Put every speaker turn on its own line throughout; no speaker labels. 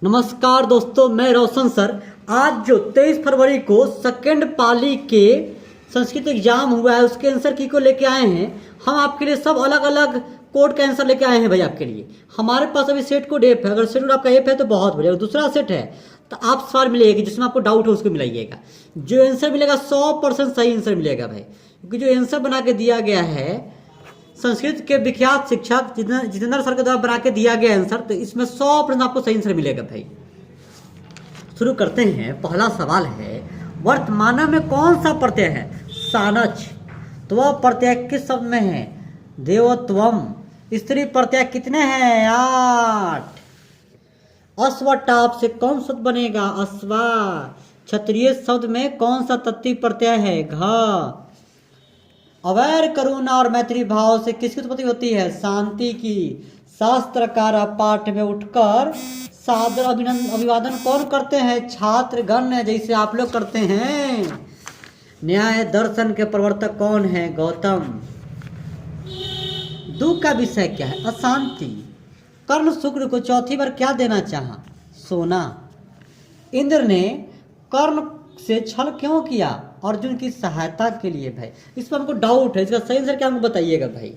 नमस्कार दोस्तों, मैं रोशन सर। आज जो 23 फरवरी को सेकेंड पाली के संस्कृत एग्जाम हुआ है उसके आंसर की को लेके आए हैं। हम आपके लिए सब अलग अलग कोड का आंसर लेके आए हैं भाई। आपके लिए हमारे पास अभी सेट कोड एफ है। अगर सेट कोड आपका एफ है तो बहुत बढ़िया। दूसरा सेट है तो आप सवाल मिलेगा जिसमें आपको डाउट है उसको मिलाइएगा। जो आंसर मिलेगा 100% सही आंसर मिलेगा भाई, क्योंकि जो आंसर बना के दिया गया है संस्कृत के विख्यात शिक्षक जितेंद्र सर के द्वारा बना के दिया गया आंसर, तो इसमें 100% आपको सही आंसर मिलेगा भाई। शुरू करते हैं। पहला सवाल है, वर्तमान में कौन सा प्रत्यय है? सानच। तो वह प्रत्यय किस शब्द में है? देवत्वम। स्त्री प्रत्यय कितने हैं? 8। अश्वटाप से कौन शब्द बनेगा? अश्वा। क्षत्रिय शब्द में कौन सा तत्ती प्रत्यय है? घ। अवैर करुणा और मैत्री भाव से किसकी उत्पत्ति होती है? शांति की। शास्त्रकार पाठ में उठकर सादर अभिवादन कौन करते हैं? छात्रगण, जैसे आप लोग करते हैं। न्याय दर्शन के प्रवर्तक कौन है? गौतम। दुख का विषय क्या है? अशांति। कर्ण शुक्र को चौथी बार क्या देना चाहा? सोना। इंद्र ने कर्ण से छल क्यों किया? अर्जुन की सहायता के लिए भाई। इस पर हमको डाउट है, इसका सही आंसर क्या हमको बताइएगा भाई।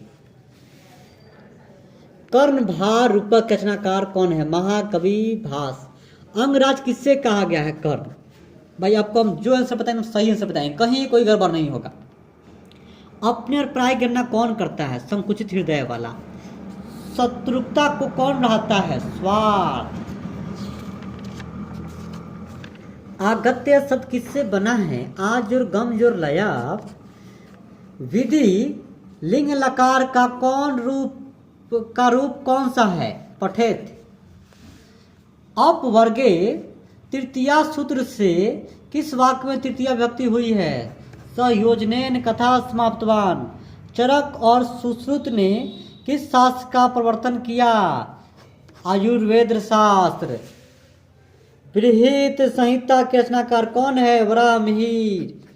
कर्ण भार रूपक रचनाकार कौन है? महाकवि भास। अंगराज किससे कहा गया है? कर्ण। भाई आपको हम जो आंसर बताएंगे सही आंसर बताएंगे, कहीं कोई गड़बड़ नहीं होगा। अपने और प्राय गणना कौन करता है? संकुचित हृदय वाला। शत्रुता को कौन रहता है? स्वार्थ। आगत्य शब्द किससे बना है? आज जोर गम जोर लया। विधि लिंग लकार का रूप कौन सा है? पठेत। अपवर्गे तृतीया सूत्र से किस वाक्य में तृतीया विभक्ति हुई है? सहयोजनेन कथा समाप्तवान। चरक और सुश्रुत ने किस शास्त्र का प्रवर्तन किया? आयुर्वेद शास्त्र। बृहत संहिता के रचनाकार कौन है? वराहमिहिर।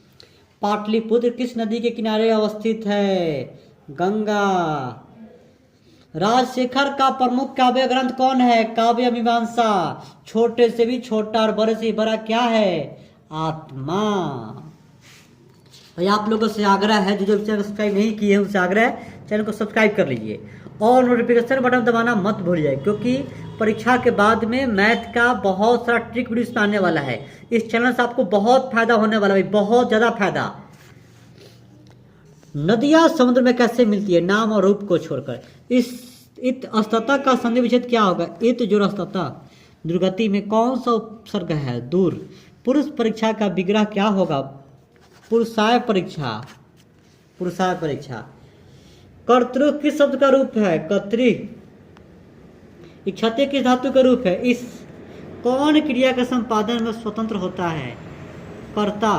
पाटलिपुत्र किस नदी के किनारे अवस्थित है? गंगा। राजशेखर का प्रमुख काव्य ग्रंथ कौन है? काव्य मीमांसा। छोटे से भी छोटा और बड़े से भी बड़ा क्या है? आत्मा। भाई आप लोगों से आग्रह है, जो चैनल सब्सक्राइब नहीं किए हैं उनसे आग्रह है चैनल को सब्सक्राइब कर लीजिए और नोटिफिकेशन बटन दबाना मत भूलिए, क्योंकि परीक्षा के बाद में मैथ का बहुत सारा ट्रिक वीडियो इसमें आने वाला है। इस चैनल से आपको बहुत फायदा होने वाला है, बहुत ज्यादा फायदा। नदियां समुद्र में कैसे मिलती है? नाम और रूप को छोड़कर। इस इत अस्तता का संधि विच्छेद क्या होगा? इत जोड़ अस्तता। दुर्गति में कौन सा उपसर्ग है? दूर। पुरुष परीक्षा का विग्रह क्या होगा? पुरुषाय परीक्षा। पुरुषाय परीक्षा। कर्तृ किस शब्द का रूप है? कर्तृ। इच्छाते किस धातु का रूप है? इस। कौन क्रिया का संपादन में स्वतंत्र होता है? कर्ता।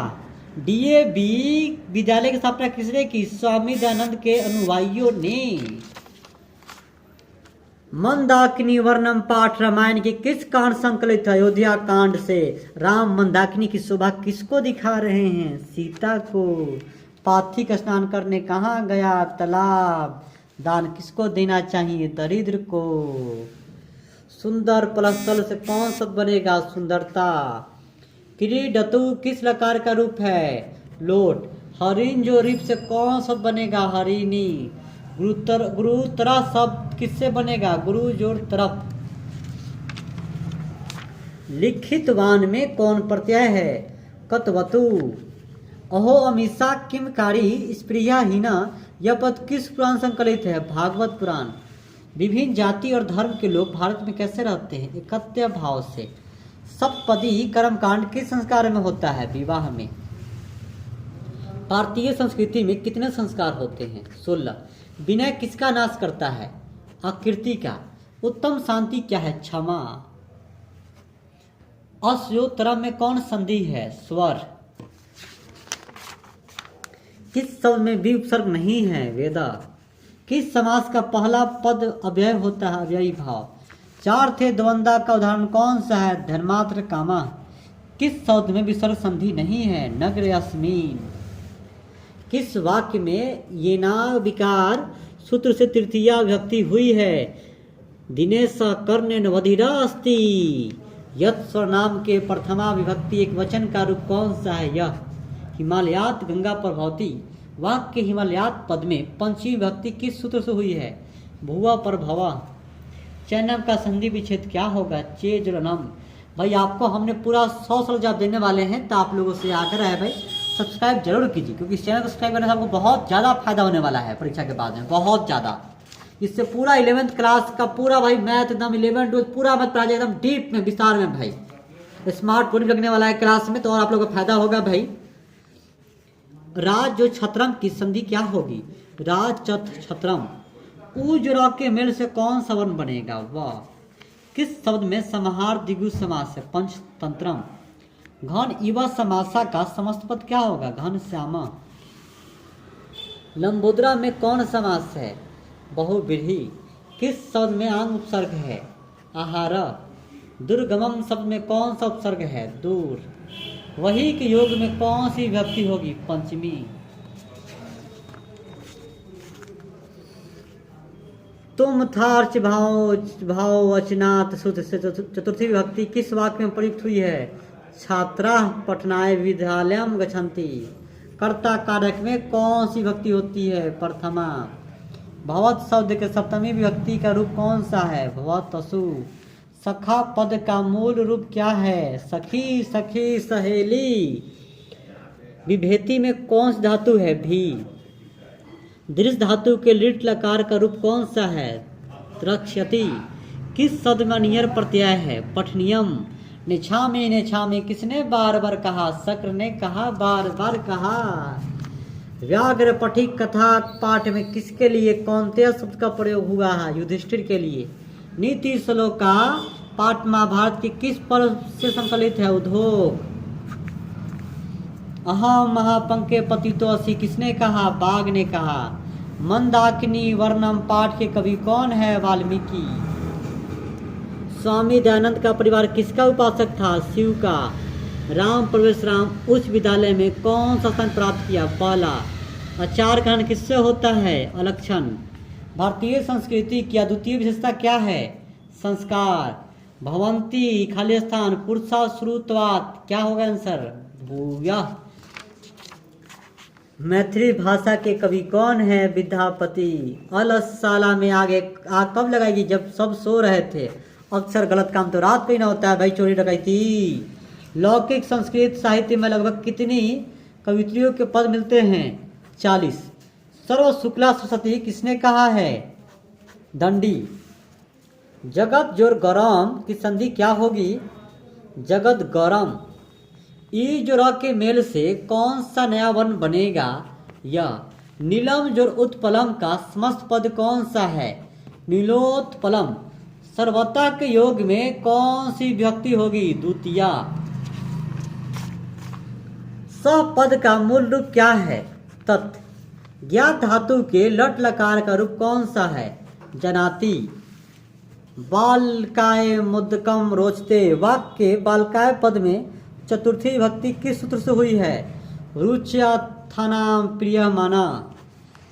डीएवी विद्यालय की स्थापना किसने की? स्वामी दयानंद के अनुयायियों ने। मंदाकिनी वर्णम पाठ रामायण के किस कांड संकलित है? अयोध्या कांड से। राम मंदाकिनी की शोभा किसको दिखा रहे हैं? सीता को। पार्थिक स्नान करने कहाँ गया? तालाब। दान किसको देना चाहिए? दरिद्र को। सुंदर प्लस सल से कौन शब्द बनेगा? सुंदरता। क्रीडतु किस लकार का रूप है? लोट। हरिण जो रिप से कौन शब्द बनेगा? हरिणी। गुरुतरा शब्द किससे बनेगा? गुरु जोड़ तरफ। लिखितवान में कौन प्रत्यय है? कतवतु। अहो अमीषा किमकारी स्प्रिया हीना, यह पद किस पुराण संकलित है? भागवत पुराण। विभिन्न जाति और धर्म के लोग भारत में कैसे रहते हैं? एकत्व भाव से। सप्तपदी कर्मकांड किस संस्कार में होता है? विवाह में। भारतीय संस्कृति में कितने संस्कार होते हैं? 16। विनय किसका नाश करता है? आकृति का। उत्तम शांति क्या है? क्षमा। अस्योत्तरम में कौन संधि है? स्वर। किस शब्द में भी उपसर्ग नहीं है? वेदा। किस समास का पहला पद अव्यय होता है? अव्ययी भाव। 4 थे द्वंद्व का उदाहरण कौन सा है? धर्मात्र कामा। किस शब्द में विसर्ग संधि नहीं है? नगर अस्मिन। किस वाक्य में ये नाग विकार सूत्र से तृतीया विभक्ति हुई है? दिनेश कर्णेन वधिरा अस्ति। यत स्वरनाम के प्रथमा विभक्ति एक वचन का रूप कौन सा है? यह। हिमालयात गंगा प्रभवती वाक्य हिमालयात पद में पंचमी विभक्ति किस सूत्र से हुई है? भुवा प्रभवा। चैनम का संधि विच्छेद क्या होगा? चेजरनम। भाई आपको हमने पूरा 100 सवाल जवाब देने वाले हैं, तो आप लोगों से आग्रह है भाई सब्सक्राइब जरूर कीजिए, क्योंकि इस चैनल को सब्सक्राइब करने से आपको बहुत ज़्यादा फायदा होने वाला है परीक्षा के बाद में, बहुत ज़्यादा। इससे पूरा 11th क्लास का पूरा भाई मैथ एकदम 11 12 पूरा मैथ पढ़ा जाएगा एकदम डीप में, विस्तार में भाई। स्मार्ट बोर्ड लगने वाला है क्लास में, तो और आप लोगों को फायदा होगा भाई। राज जो छत्रम की संधि क्या होगी? राज चत छत्रम। उजरा के मेल से कौन सा वर्ण बनेगा? वाह। किस शब्द में समाहार द्विगु समास है? पंचतंत्रम। घन इवा समासा का समस्त पद क्या होगा? घन श्यामा। लंबोदरा में कौन समास है? बहुव्रीहि। किस शब्द में आंग उपसर्ग है? आहार। दुर्गमम शब्द में कौन सा उपसर्ग है? दूर। वही के योग में कौन सी विभक्ति होगी? पंचमी। तुम थार्च भाव वचनात् शुद्ध से चतुर्थी विभक्ति किस वाक्य में प्रयुक्त हुई है? छात्रा पठनाय विद्यालयम गच्छन्ति। कर्ता कारक में कौन सी विभक्ति होती है? प्रथमा। भवत शब्द के सप्तमी विभक्ति का रूप कौन सा है? भवतसु। सखा पद का मूल रूप क्या है? सखी सखी सहेली। विभेति में कौन सी धातु है? भी। दृश्य धातु के लिट लकार का रूप कौन सा है? रक्षति। किस शब्द में नियर प्रत्यय है? पठनियम। निछामी निछामी किसने बार बार कहा? शक्र ने कहा, बार बार कहा। व्याघ्र पठिक कथा पाठ में किसके लिए कौनते शब्द का प्रयोग हुआ है? युधिष्ठिर के लिए। नीति श्लोक का पाठ महाभारत के किस पर्व से संकलित है? उद्योग। अहम महापंके पतितो असि किसने कहा? बाघ ने कहा। मंदाकिनी वर्णम पाठ के कवि कौन है? वाल्मीकि। स्वामी दयानंद का परिवार किसका उपासक था? शिव का। राम प्रवेश राम उच्च विद्यालय में कौन सा स्थान प्राप्त किया? पहला। आचार ग्रहण किससे होता है? अलक्षण। भारतीय संस्कृति की अद्वितीय विशेषता क्या है? संस्कार। भवंती खाली स्थान पुरुषा श्रुतवात क्या होगा आंसर? भूयः। मैथिली भाषा के कवि कौन है? विद्यापति। अलसाला में आगे आग कब लगाएगी? जब सब सो रहे थे। अक्सर गलत काम तो रात को ही ना होता है भाई, चोरी डकैती। लौकिक संस्कृत साहित्य में लगभग कितनी कवित्रियों के पद मिलते हैं? 40। सर्व शुक्ला सरस्वती किसने कहा है? दंडी। जगत जोर गौरम की संधि क्या होगी? जगत गौरम। ई जोर के मेल से कौन सा नया वर्ण बनेगा? यह। नीलम जोर उत्पलम का समस्त पद कौन सा है? नीलोत्पलम। सर्वता के योग में कौन सी विभक्ति होगी? द्वितीया। स पद का मूल रूप क्या है? तत्। ज्ञात धातु के लट लकार का रूप कौन सा है? जनाति। बालकाय मुद्दकम रोचते वाक्य बालकाय पद में चतुर्थी विभक्ति किस सूत्र से हुई है? रुच्याथानाम प्रिय माना।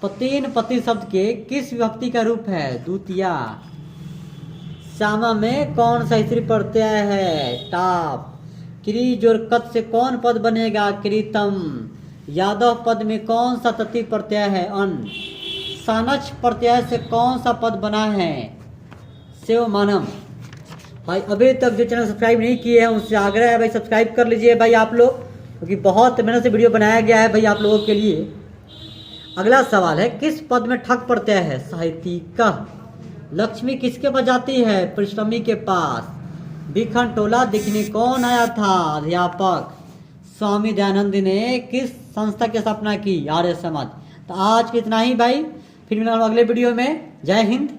पतिन पति शब्द के किस विभक्ति का रूप है? द्वितीया। श्यामा में कौन सा स्त्री प्रत्यय है? टाप। क्री जोर कत से कौन पद बनेगा? कृतम। यादव पद में कौन सा तृतीय प्रत्यय है? अन। सानच प्रत्यय से कौन सा पद बना है? सेवमानम। भाई अभी तक जो चैनल सब्सक्राइब नहीं किए हैं उनसे आग्रह है भाई सब्सक्राइब कर लीजिए भाई आप लोग, क्योंकि बहुत मेहनत से वीडियो बनाया गया है भाई आप लोगों के लिए। अगला सवाल है किस पद में ठक प्रत्यय है? साहित्यिक। लक्ष्मी किसके पास जाती है? परिश्रमी के पास। बिखन टोला दिखने कौन आया था? अध्यापक। स्वामी दयानंद ने किस संस्था की स्थापना की? आर्य समाज। तो आज कितना ही भाई, फिर मिलेंगे अगले वीडियो में। जय हिंद।